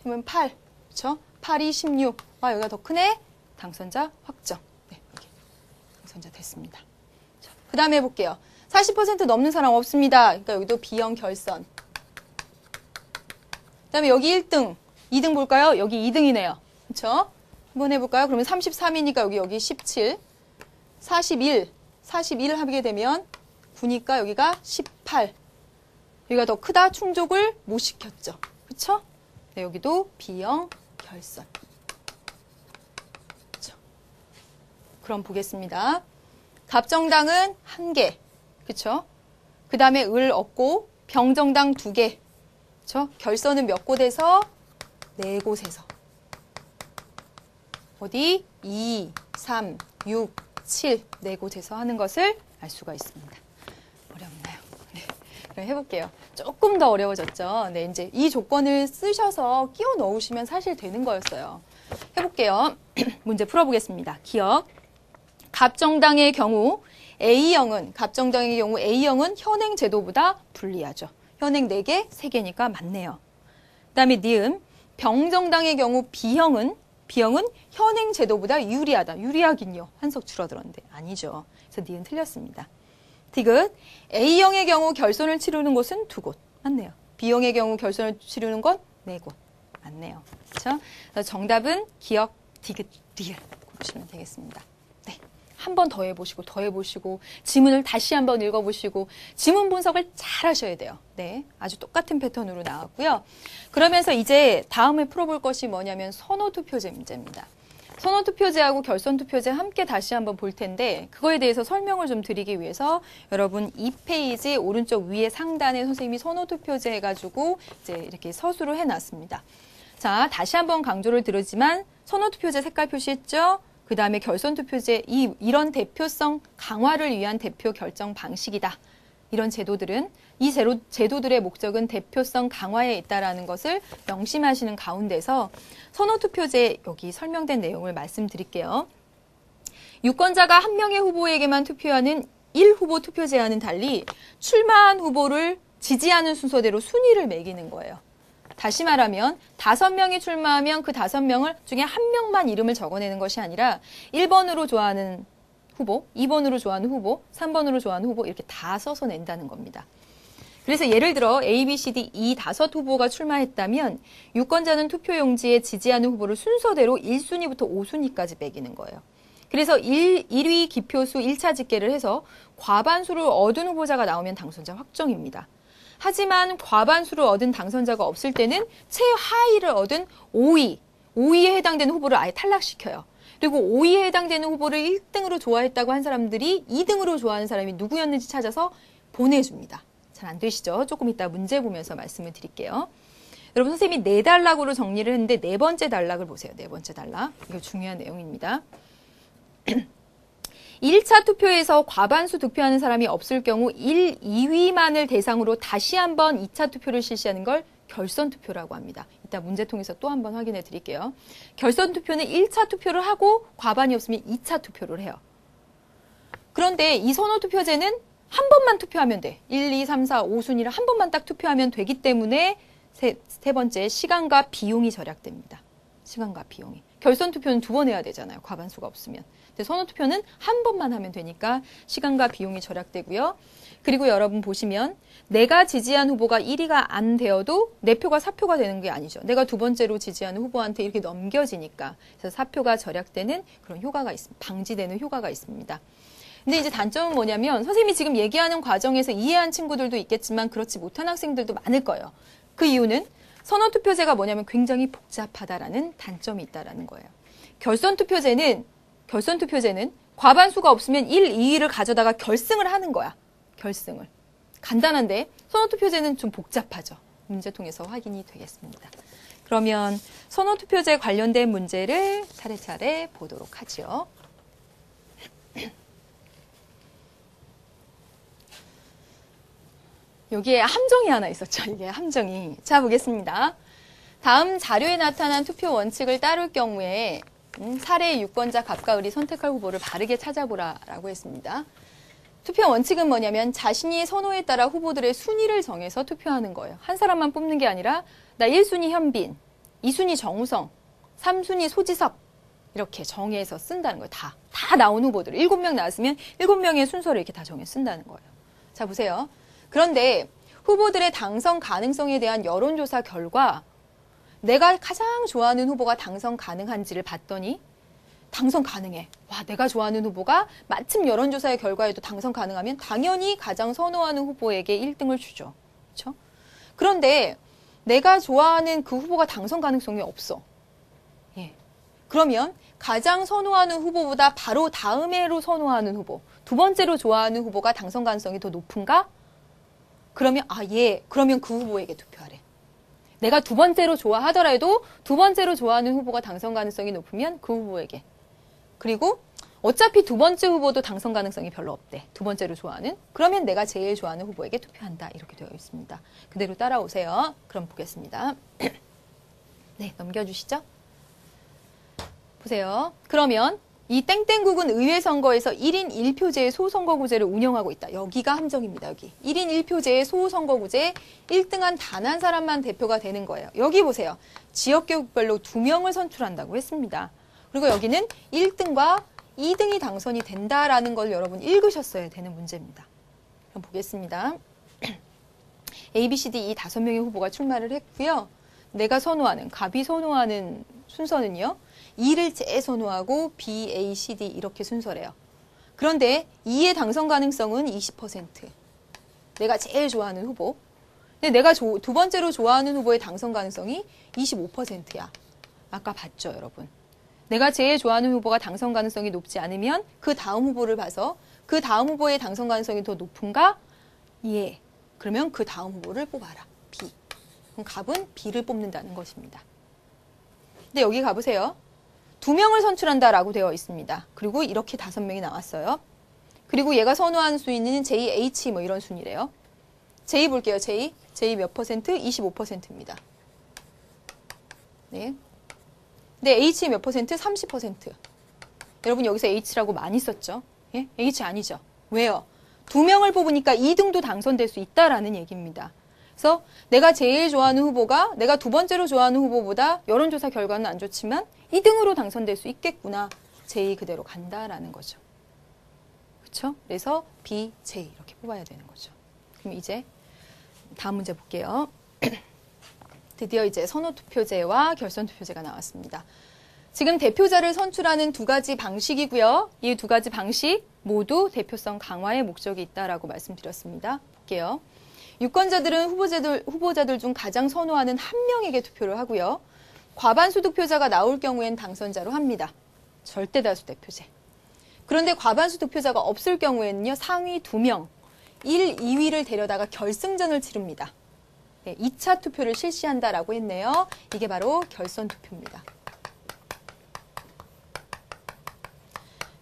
그러면 8. 그쵸? 8이 16. 와, 여기가 더 크네? 당선자 확정. 네, 여기. 당선자 됐습니다. 그 다음에 해볼게요. 40% 넘는 사람 없습니다. 그러니까 여기도 B형 결선. 그 다음에 여기 1등. 2등 볼까요? 여기 2등이네요. 그쵸? 한번 해볼까요? 그러면 33이니까 여기 17. 41 하게 되면 9니까 여기가 18. 여기가 더 크다 충족을 못 시켰죠. 그쵸? 네, 여기도 B형 결선. 그렇죠. 그럼 보겠습니다. 갑정당은 1개. 그렇죠? 그 다음에 을 얻고 병정당 2개. 그렇죠? 결선은 몇 곳에서? 4곳에서. 어디? 2, 3, 6, 7, 4곳에서 하는 것을 알 수가 있습니다. 어렵나요? 네. 그럼 해볼게요. 조금 더 어려워졌죠? 네, 이제 이 조건을 쓰셔서 끼워 넣으시면 사실 되는 거였어요. 해볼게요. 문제 풀어보겠습니다. 기억. 갑정당의 경우 갑정당의 경우 A형은 현행 제도보다 불리하죠. 현행 4개, 3개니까 맞네요. 그 다음에 니은. 병정당의 경우 B형은 현행 제도보다 유리하다. 유리하긴요. 한석 줄어들었는데 아니죠. 그래서 니은 틀렸습니다. 디귿. A형의 경우 결선을 치르는 곳은 2곳. 맞네요. B형의 경우 결선을 치르는 건 4곳. 맞네요. 그렇죠? 정답은 기억, 디귿, 리을 보시면 되겠습니다. 네. 한 번 더 해보시고 지문을 다시 한번 읽어보시고 지문 분석을 잘 하셔야 돼요. 네, 아주 똑같은 패턴으로 나왔고요. 그러면서 이제 다음에 풀어볼 것이 뭐냐면 선호투표제 문제입니다. 선호투표제하고 결선투표제 함께 다시 한번 볼 텐데 그거에 대해서 설명을 좀 드리기 위해서 여러분 2페이지 오른쪽 위에 상단에 선생님이 선호투표제 해가지고 이제 이렇게 서술을 해놨습니다. 자, 다시 한번 강조를 드리지만 선호투표제 색깔 표시했죠? 그 다음에 결선투표제, 이런 대표성 강화를 위한 대표 결정 방식이다. 이런 제도들은 이 제도들의 목적은 대표성 강화에 있다라는 것을 명심하시는 가운데서 선호투표제 여기 설명된 내용을 말씀드릴게요. 유권자가 한 명의 후보에게만 투표하는 1후보 투표제와는 달리 출마한 후보를 지지하는 순서대로 순위를 매기는 거예요. 다시 말하면 5명이 출마하면 그 5명을 중에 1명만 이름을 적어내는 것이 아니라 1번으로 좋아하는 후보, 2번으로 좋아하는 후보, 3번으로 좋아하는 후보 이렇게 다 써서 낸다는 겁니다. 그래서 예를 들어 A, B, C, D 이 5 후보가 출마했다면 유권자는 투표용지에 지지하는 후보를 순서대로 1순위부터 5순위까지 매기는 거예요. 그래서 1위 기표수 1차 집계를 해서 과반수를 얻은 후보자가 나오면 당선자 확정입니다. 하지만 과반수를 얻은 당선자가 없을 때는 최하위를 얻은 5위에 해당되는 후보를 아예 탈락시켜요. 그리고 5위에 해당되는 후보를 1등으로 좋아했다고 한 사람들이 2등으로 좋아하는 사람이 누구였는지 찾아서 보내줍니다. 잘 안 되시죠? 조금 이따 문제 보면서 말씀을 드릴게요. 여러분 선생님이 4단락으로 정리를 했는데 4번째 단락을 보세요. 4번째 단락. 이거 중요한 내용입니다. 1차 투표에서 과반수 득표하는 사람이 없을 경우 1, 2위만을 대상으로 다시 한번 2차 투표를 실시하는 걸 결선 투표라고 합니다. 이따 문제 통해서 또 한번 확인해 드릴게요. 결선 투표는 1차 투표를 하고 과반이 없으면 2차 투표를 해요. 그런데 이 선호 투표제는 한 번만 투표하면 돼. 1, 2, 3, 4, 5순위를 한 번만 딱 투표하면 되기 때문에 세 번째 시간과 비용이 절약됩니다. 시간과 비용이. 결선 투표는 2번 해야 되잖아요. 과반수가 없으면. 근데 선호 투표는 한 번만 하면 되니까 시간과 비용이 절약되고요. 그리고 여러분 보시면 내가 지지한 후보가 1위가 안 되어도 내 표가 4표가 되는 게 아니죠. 내가 2번째로 지지하는 후보한테 이렇게 넘겨지니까. 그래서 4표가 절약되는 그런 효과가 있습니다. 방지되는 효과가 있습니다. 근데 이제 단점은 뭐냐면 선생님이 지금 얘기하는 과정에서 이해한 친구들도 있겠지만 그렇지 못한 학생들도 많을 거예요. 그 이유는 선호투표제가 뭐냐면 굉장히 복잡하다라는 단점이 있다라는 거예요. 결선 투표제는 과반수가 없으면 1, 2위를 가져다가 결승을 하는 거야. 결승을. 간단한데 선호투표제는 좀 복잡하죠. 문제 통해서 확인이 되겠습니다. 그러면 선호투표제 관련된 문제를 차례차례 보도록 하죠. 여기에 함정이 하나 있었죠. 이게 함정이. 자, 보겠습니다. 다음 자료에 나타난 투표 원칙을 따를 경우에 사례의 유권자 갑과 을이 선택할 후보를 바르게 찾아보라라고 했습니다. 투표 원칙은 뭐냐면 자신이 선호에 따라 후보들의 순위를 정해서 투표하는 거예요. 한 사람만 뽑는 게 아니라 나 1순위 현빈, 2순위 정우성, 3순위 소지섭 이렇게 정해서 쓴다는 거예요. 다 나온 후보들. 7명 나왔으면 7명의 순서를 이렇게 다 정해 쓴다는 거예요. 자, 보세요. 그런데 후보들의 당선 가능성에 대한 여론조사 결과 내가 가장 좋아하는 후보가 당선 가능한지를 봤더니 당선 가능해. 와, 내가 좋아하는 후보가 마침 여론조사의 결과에도 당선 가능하면 당연히 가장 선호하는 후보에게 1등을 주죠. 그렇죠? 그런데 내가 좋아하는 그 후보가 당선 가능성이 없어. 예. 그러면 가장 선호하는 후보보다 바로 다음해로 선호하는 후보, 두 번째로 좋아하는 후보가 당선 가능성이 더 높은가? 그러면 그러면 그 후보에게 투표하래. 내가 두 번째로 좋아하더라도 두 번째로 좋아하는 후보가 당선 가능성이 높으면 그 후보에게. 그리고 어차피 두 번째 후보도 당선 가능성이 별로 없대. 두 번째로 좋아하는. 그러면 내가 제일 좋아하는 후보에게 투표한다. 이렇게 되어 있습니다. 그대로 따라오세요. 그럼 보겠습니다. 네, 넘겨주시죠. 보세요. 그러면 이 땡땡국은 의회 선거에서 1인 1표제의 소선거구제를 운영하고 있다. 여기가 함정입니다. 여기. 1인 1표제의 소선거구제 1등한 단 한 사람만 대표가 되는 거예요. 여기 보세요. 지역계급별로 2명을 선출한다고 했습니다. 그리고 여기는 1등과 2등이 당선이 된다라는 걸 여러분 읽으셨어야 되는 문제입니다. 그럼 보겠습니다. A, B, C, D 이 5명의 후보가 출마를 했고요. 내가 선호하는, 갑이 선호하는 순서는요. 2를 제일 선호하고 B, A, C, D 이렇게 순서래요. 그런데 2의 당선 가능성은 20%. 내가 제일 좋아하는 후보. 근데 내가 두 번째로 좋아하는 후보의 당선 가능성이 25%야. 아까 봤죠, 여러분. 내가 제일 좋아하는 후보가 당선 가능성이 높지 않으면 그 다음 후보를 봐서 그 다음 후보의 당선 가능성이 더 높은가? 예. 그러면 그 다음 후보를 뽑아라. B. 그럼 갑은 B를 뽑는다는 것입니다. 근데 여기 가보세요. 2명을 선출한다라고 되어 있습니다. 그리고 이렇게 5명이 나왔어요. 그리고 얘가 선호하는 순위는 J, H 뭐 이런 순위래요. J 볼게요. J. J 몇 퍼센트? 25%입니다. 네. 근데 H 몇 퍼센트? 30%. 여러분 여기서 H라고 많이 썼죠? 예? H 아니죠? 왜요? 2명을 뽑으니까 2등도 당선될 수 있다라는 얘기입니다. 그래서 내가 제일 좋아하는 후보가 내가 두 번째로 좋아하는 후보보다 여론조사 결과는 안 좋지만 2등으로 당선될 수 있겠구나. J 그대로 간다라는 거죠. 그렇죠? 그래서 B, J 이렇게 뽑아야 되는 거죠. 그럼 이제 다음 문제 볼게요. 드디어 이제 선호투표제와 결선투표제가 나왔습니다. 지금 대표자를 선출하는 두 가지 방식이고요. 이 두 가지 방식 모두 대표성 강화의 목적이 있다라고 말씀드렸습니다. 볼게요. 유권자들은 후보자들 중 가장 선호하는 한 명에게 투표를 하고요. 과반수 득표자가 나올 경우엔 당선자로 합니다. 절대다수 대표제. 그런데 과반수 득표자가 없을 경우에는요. 상위 2명, 1, 2위를 데려다가 결승전을 치릅니다. 네, 2차 투표를 실시한다라고 했네요. 이게 바로 결선투표입니다.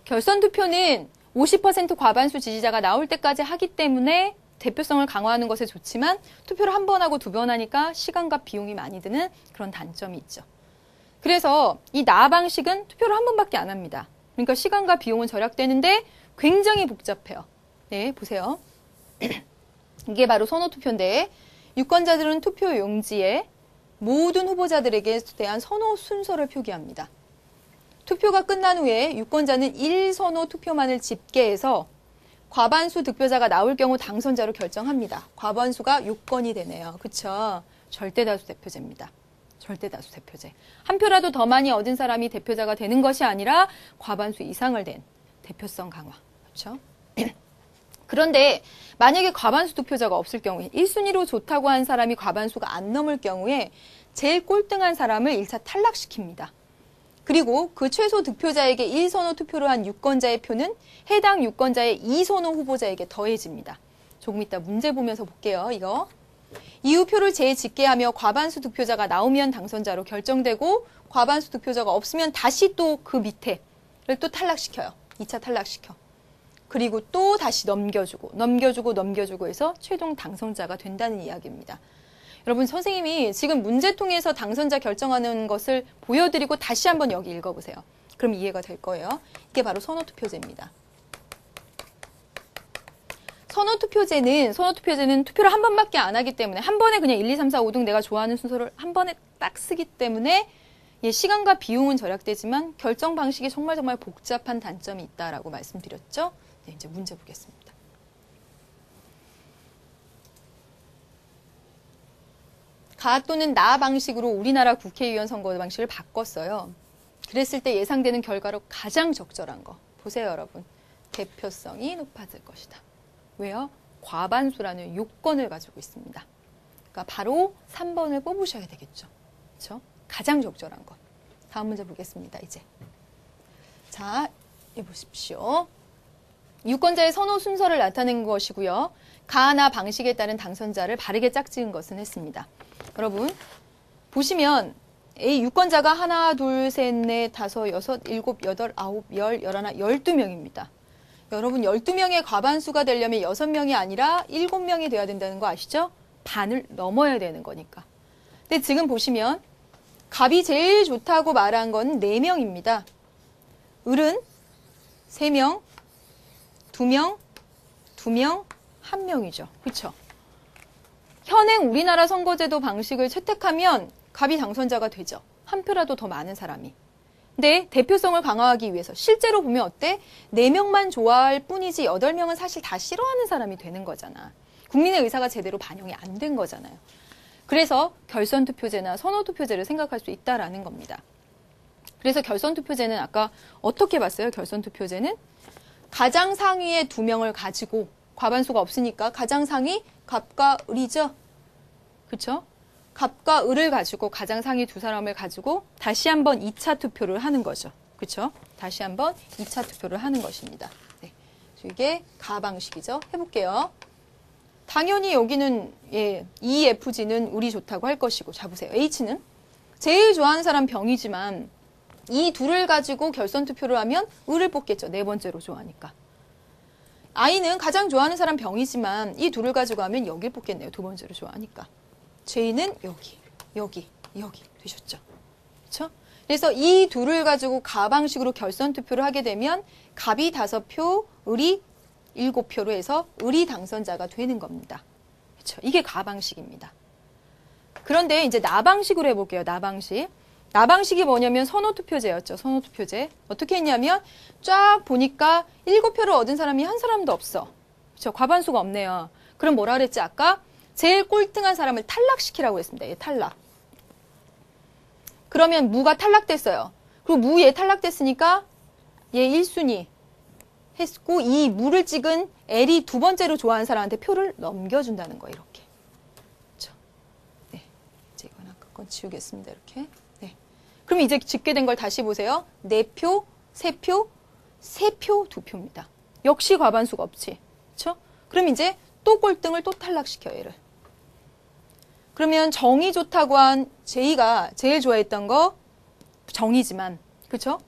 결선투표는 50% 과반수 지지자가 나올 때까지 하기 때문에 대표성을 강화하는 것에 좋지만 투표를 한 번 하고 두 번 하니까 시간과 비용이 많이 드는 그런 단점이 있죠. 그래서 이 나 방식은 투표를 한 번밖에 안 합니다. 그러니까 시간과 비용은 절약되는데 굉장히 복잡해요. 네, 보세요. 이게 바로 선호투표인데 유권자들은 투표 용지에 모든 후보자들에게 대한 선호 순서를 표기합니다. 투표가 끝난 후에 유권자는 1선호 투표만을 집계해서 과반수 득표자가 나올 경우 당선자로 결정합니다. 과반수가 6건이 되네요. 그쵸? 절대다수 대표제입니다. 절대다수 대표제. 한 표라도 더 많이 얻은 사람이 대표자가 되는 것이 아니라 과반수 이상을 낸 대표성 강화. 그렇죠? 그런데 만약에 과반수 득표자가 없을 경우에 1순위로 좋다고 한 사람이 과반수가 안 넘을 경우에 제일 꼴등한 사람을 1차 탈락시킵니다. 그리고 그 최소 득표자에게 1선호 투표를 한 유권자의 표는 해당 유권자의 2선호 후보자에게 더해집니다. 조금 이따 문제 보면서 볼게요. 이거. 이후 표를 재집계하며 과반수 득표자가 나오면 당선자로 결정되고 과반수 득표자가 없으면 다시 또 그 밑에를 또 탈락시켜요. 2차 탈락시켜. 그리고 또 다시 넘겨주고 해서 최종 당선자가 된다는 이야기입니다. 여러분 선생님이 지금 문제통에서 당선자 결정하는 것을 보여드리고 다시 한번 여기 읽어보세요. 그럼 이해가 될 거예요. 이게 바로 선호투표제입니다. 선호투표제는 투표를 한 번밖에 안 하기 때문에 한 번에 그냥 1, 2, 3, 4, 5등 내가 좋아하는 순서를 한 번에 딱 쓰기 때문에 시간과 비용은 절약되지만 결정 방식이 정말 복잡한 단점이 있다라고 말씀드렸죠. 네, 이제 문제 보겠습니다. 가 또는 나 방식으로 우리나라 국회의원 선거 방식을 바꿨어요. 그랬을 때 예상되는 결과로 가장 적절한 거. 보세요, 여러분. 대표성이 높아질 것이다. 왜요? 과반수라는 요건을 가지고 있습니다. 그러니까 바로 3번을 뽑으셔야 되겠죠. 그렇죠? 가장 적절한 것. 다음 문제 보겠습니다. 이제. 자, 이 보십시오. 유권자의 선호 순서를 나타낸 것이고요. 가나 방식에 따른 당선자를 바르게 짝지은 것은 했습니다. 여러분 보시면 이 유권자가 하나, 둘, 셋, 넷, 다섯, 여섯, 일곱, 여덟, 아홉, 열, 열하나, 12명입니다. 여러분 12명의 과반수가 되려면 6명이 아니라 7명이 돼야 된다는 거 아시죠? 반을 넘어야 되는 거니까. 근데 지금 보시면 갑이 제일 좋다고 말한 건 4명입니다. 을은 3명, 2명, 2명, 1명이죠. 그렇죠? 현행 우리나라 선거제도 방식을 채택하면 갑이 당선자가 되죠. 한 표라도 더 많은 사람이. 근데 대표성을 강화하기 위해서 실제로 보면 어때? 4명만 좋아할 뿐이지 8명은 사실 다 싫어하는 사람이 되는 거잖아. 국민의 의사가 제대로 반영이 안 된 거잖아요. 그래서 결선투표제나 선호투표제를 생각할 수 있다라는 겁니다. 그래서 결선투표제는 아까 어떻게 봤어요? 결선투표제는 가장 상위의 2명을 가지고 과반수가 없으니까 가장 상위 갑과 을이죠. 그렇죠? 갑과 을을 가지고 가장 상위 2사람을 가지고 다시 한번 2차 투표를 하는 거죠. 그렇죠? 다시 한번 2차 투표를 하는 것입니다. 네. 이게 가 방식이죠. 해볼게요. 당연히 여기는 EFG는 을이 좋다고 할 것이고, 자 보세요. H는 제일 좋아하는 사람 병이지만 이 둘을 가지고 결선 투표를 하면 을을 뽑겠죠. 4번째로 좋아하니까. I는 가장 좋아하는 사람 병이지만 이 둘을 가지고 하면 여길 뽑겠네요. 2번째로 좋아하니까. J는 여기 되셨죠. 그렇죠? 그래서 이 둘을 가지고 가 방식으로 결선 투표를 하게 되면 갑이 5표, 을이 7표로 해서 을이 당선자가 되는 겁니다. 그렇죠? 이게 가 방식입니다. 그런데 이제 나 방식으로 해볼게요. 나 방식. 나 방식이 뭐냐면 선호투표제였죠. 선호투표제. 어떻게 했냐면 쫙 보니까 7표를 얻은 사람이 한 사람도 없어. 그렇죠? 과반수가 없네요. 그럼 뭐라 그랬지? 아까 제일 꼴등한 사람을 탈락시키라고 했습니다. 얘 탈락. 그러면 무가 탈락됐어요. 그리고 무 얘 탈락됐으니까 얘 1순위 했고 이 무를 찍은 L이 2번째로 좋아하는 사람한테 표를 넘겨준다는 거예요. 이렇게. 그렇죠? 네. 이제 이건 아까 건 지우겠습니다. 이렇게. 네. 그럼 이제 집계 된 걸 다시 보세요. 4표, 3표, 3표, 2표입니다. 역시 과반수가 없지. 그렇죠? 그럼 이제 또 꼴등을 또 탈락시켜요. 얘를. 그러면 정이 좋다고 한 J가 제일 좋아했던 거 정이지만, 그렇죠?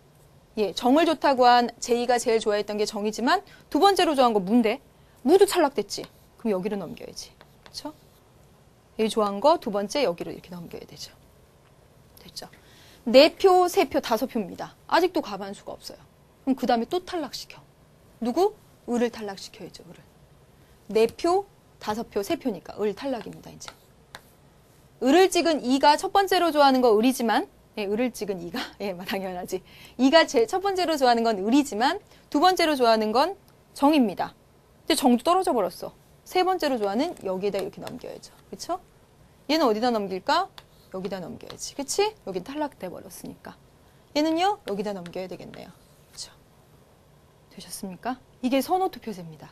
예, 정을 좋다고 한 J가 제일 좋아했던 게 정이지만 2번째로 좋아한 거 무인데 무도 탈락됐지. 그럼 여기로 넘겨야지. 그렇죠? 얘 좋아한 거 2번째 여기로 이렇게 넘겨야 되죠. 됐죠? 4표, 3표, 5표입니다. 아직도 과반수가 없어요. 그럼 그 다음에 또 탈락시켜. 누구? 을을 탈락시켜야죠. 을을. 4표, 5표, 3표니까 을 탈락입니다. 이제. 을을 찍은 2가 첫 번째로 좋아하는 거 을이지만 예, 을을 찍은 2가 예, 당연하지. 2가 제일 첫 번째로 좋아하는 건 을이지만 2번째로 좋아하는 건 정입니다. 근데 정도 떨어져 버렸어. 3번째로 좋아하는 여기에다 이렇게 넘겨야죠. 그렇죠? 얘는 어디다 넘길까? 여기다 넘겨야지. 그치? 여긴 탈락돼 버렸으니까. 얘는요? 여기다 넘겨야 되겠네요. 그렇죠? 되셨습니까? 이게 선호투표제입니다.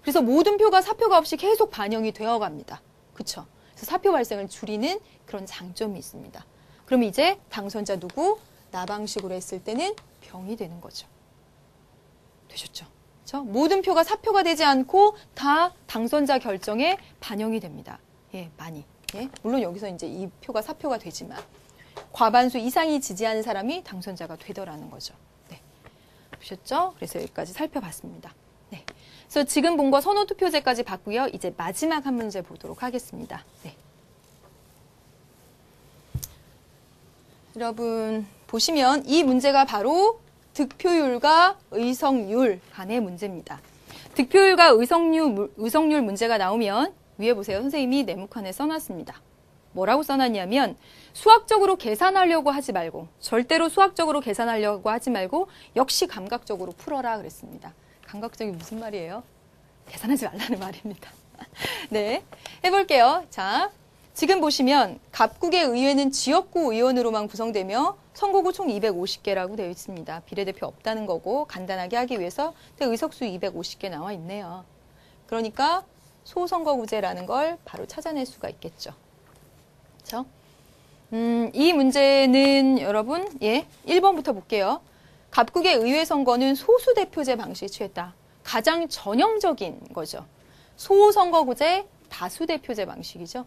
그래서 모든 표가 사표가 없이 계속 반영이 되어 갑니다. 그렇죠? 그래서 사표 발생을 줄이는 그런 장점이 있습니다. 그럼 이제 당선자 누구? 나 방식으로 했을 때는 병이 되는 거죠. 되셨죠? 그렇죠? 모든 표가 사표가 되지 않고 다 당선자 결정에 반영이 됩니다. 예, 많이. 예, 물론 여기서 이제 이 표가 사표가 되지만 과반수 이상이 지지하는 사람이 당선자가 되더라는 거죠. 네. 보셨죠? 그래서 여기까지 살펴봤습니다. 네. 그래서 지금 본 거 선호투표제까지 봤고요. 이제 마지막 한 문제 보도록 하겠습니다. 네. 여러분 보시면 이 문제가 바로 득표율과 의석률 간의 문제입니다. 득표율과 의석률 문제가 나오면 위에 보세요. 선생님이 네모칸에 써놨습니다. 뭐라고 써놨냐면 수학적으로 계산하려고 하지 말고 절대로 수학적으로 계산하려고 하지 말고 역시 감각적으로 풀어라 그랬습니다. 감각적이 무슨 말이에요? 계산하지 말라는 말입니다. 네, 해볼게요. 자, 지금 보시면 갑국의 의회는 지역구 의원으로만 구성되며 선거구 총 250개라고 되어 있습니다. 비례대표 없다는 거고 간단하게 하기 위해서 의석수 250개 나와 있네요. 그러니까 소선거구제라는 걸 바로 찾아낼 수가 있겠죠. 그렇죠? 이 문제는 여러분, 1번부터 볼게요. 갑국의 의회 선거는 소수대표제 방식을 취했다. 가장 전형적인 거죠. 소선거구제, 다수대표제 방식이죠.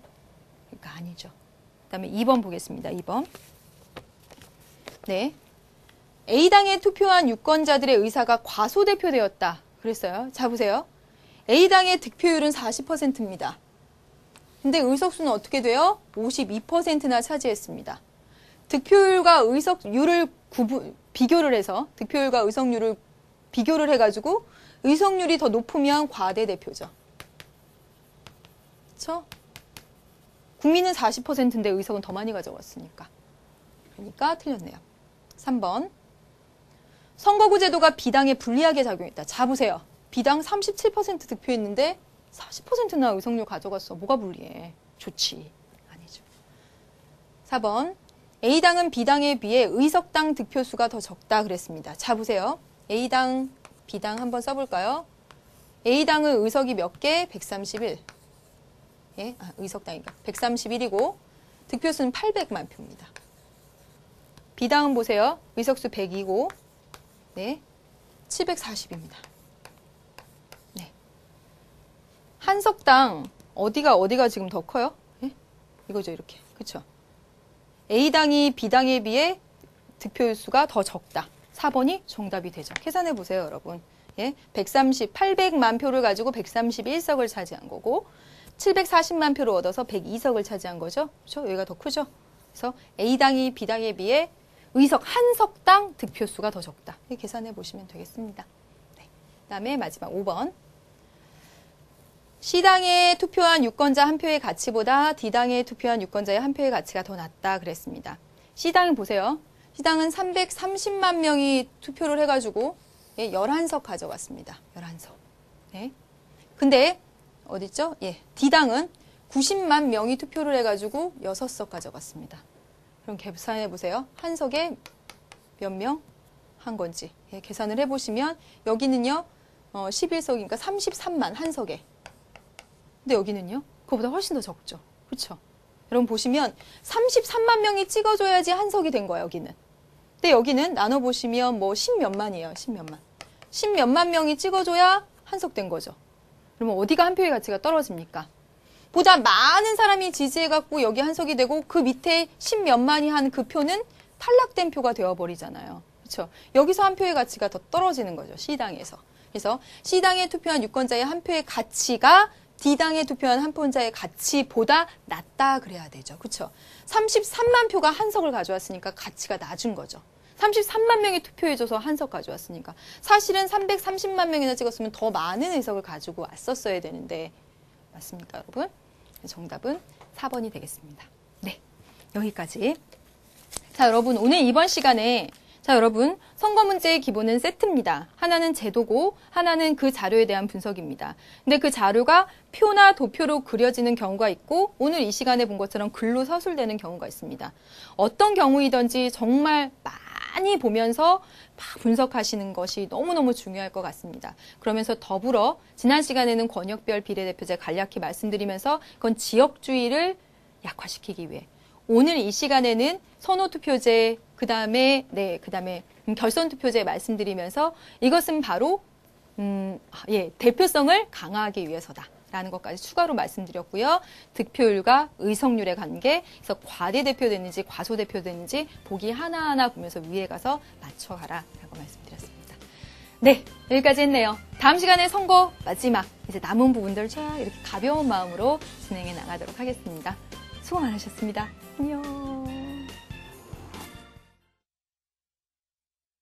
그러니까 아니죠. 그 다음에 2번 보겠습니다. 2번. 네. A당에 투표한 유권자들의 의사가 과소대표되었다. 그랬어요. 자, 보세요. A당의 득표율은 40%입니다. 근데 의석수는 어떻게 돼요? 52%나 차지했습니다. 득표율과 의석률을 비교를 해서 득표율과 의석률을 비교를 해가지고 의석률이 더 높으면 과대대표죠. 그렇죠? 국민은 40%인데 의석은 더 많이 가져왔으니까. 그러니까 틀렸네요. 3번. 선거구 제도가 비당에 불리하게 작용했다. 자, 보세요. 비당 37% 득표했는데 40%나 의석률 가져갔어. 뭐가 불리해? 좋지. 아니죠. 4번. A당은 B당에 비해 의석당 득표수가 더 적다 그랬습니다. 자, 보세요. A당, B당 한번 써볼까요? A당은 의석이 몇 개? 131. 의석당이니까 131이고 득표수는 800만 표입니다. B당은 보세요. 의석수 100이고 740입니다. 한 석당 어디가 지금 더 커요? 이거죠, 이렇게. 그렇죠? A당이 B당에 비해 득표율 수가 더 적다. 4번이 정답이 되죠. 계산해 보세요, 여러분. 800만 표를 가지고 131석을 차지한 거고 740만 표를 얻어서 102석을 차지한 거죠. 그렇죠? 여기가 더 크죠? 그래서 A당이 B당에 비해 의석 한 석당 득표수가 더 적다. 계산해 보시면 되겠습니다. 그다음에 마지막 5번. C당에 투표한 유권자 한 표의 가치보다 D당에 투표한 유권자의 한 표의 가치가 더 낮다 그랬습니다. C당은 보세요. C당은 330만 명이 투표를 해가지고 11석 가져갔습니다. 11석. 근데 어딨죠? D당은 90만 명이 투표를 해가지고 6석 가져갔습니다. 그럼 계산해 보세요. 한 석에 몇 명 한 건지. 계산을 해보시면 여기는요. 11석이니까 33만 한 석에. 근데 여기는요. 그거보다 훨씬 더 적죠. 그렇죠? 여러분 보시면 33만 명이 찍어줘야지 한 석이 된 거예요. 여기는. 근데 여기는 나눠보시면 뭐 10몇만이에요. 10몇만. 10몇만 명이 찍어줘야 한 석 된 거죠. 그러면 어디가 한 표의 가치가 떨어집니까? 보다 많은 사람이 지지해갖고 여기 한 석이 되고 그 밑에 10몇만이 한 그 표는 탈락된 표가 되어버리잖아요. 그렇죠? 여기서 한 표의 가치가 더 떨어지는 거죠. C당에서. 그래서 C당에 투표한 유권자의 한 표의 가치가 D당에 투표한 한 표자의 가치보다 낮다 그래야 되죠. 그렇죠? 33만 표가 한 석을 가져왔으니까 가치가 낮은 거죠. 33만 명이 투표해줘서 한 석 가져왔으니까. 사실은 330만 명이나 찍었으면 더 많은 의석을 가지고 왔었어야 되는데 맞습니까, 여러분? 정답은 4번이 되겠습니다. 네, 여기까지. 자, 여러분 오늘 이번 시간에 여러분 선거 문제의 기본은 세트입니다. 하나는 제도고 하나는 그 자료에 대한 분석입니다. 근데 그 자료가 표나 도표로 그려지는 경우가 있고 오늘 이 시간에 본 것처럼 글로 서술되는 경우가 있습니다. 어떤 경우이든지 정말 많이 보면서 분석하시는 것이 너무너무 중요할 것 같습니다. 그러면서 더불어 지난 시간에는 권역별 비례대표제 간략히 말씀드리면서 그건 지역주의를 약화시키기 위해 오늘 이 시간에는 선호투표제, 그 다음에 결선투표제 말씀드리면서 이것은 바로 대표성을 강화하기 위해서다라는 것까지 추가로 말씀드렸고요. 득표율과 의석률의 관계, 그래서 과대대표되는지 과소대표되는지 보기 하나하나 보면서 위에 가서 맞춰가라라고 말씀드렸습니다. 네, 여기까지 했네요. 다음 시간에 선거 마지막 이제 남은 부분들 이렇게 가벼운 마음으로 진행해 나가도록 하겠습니다. 수고 많으셨습니다. 안녕.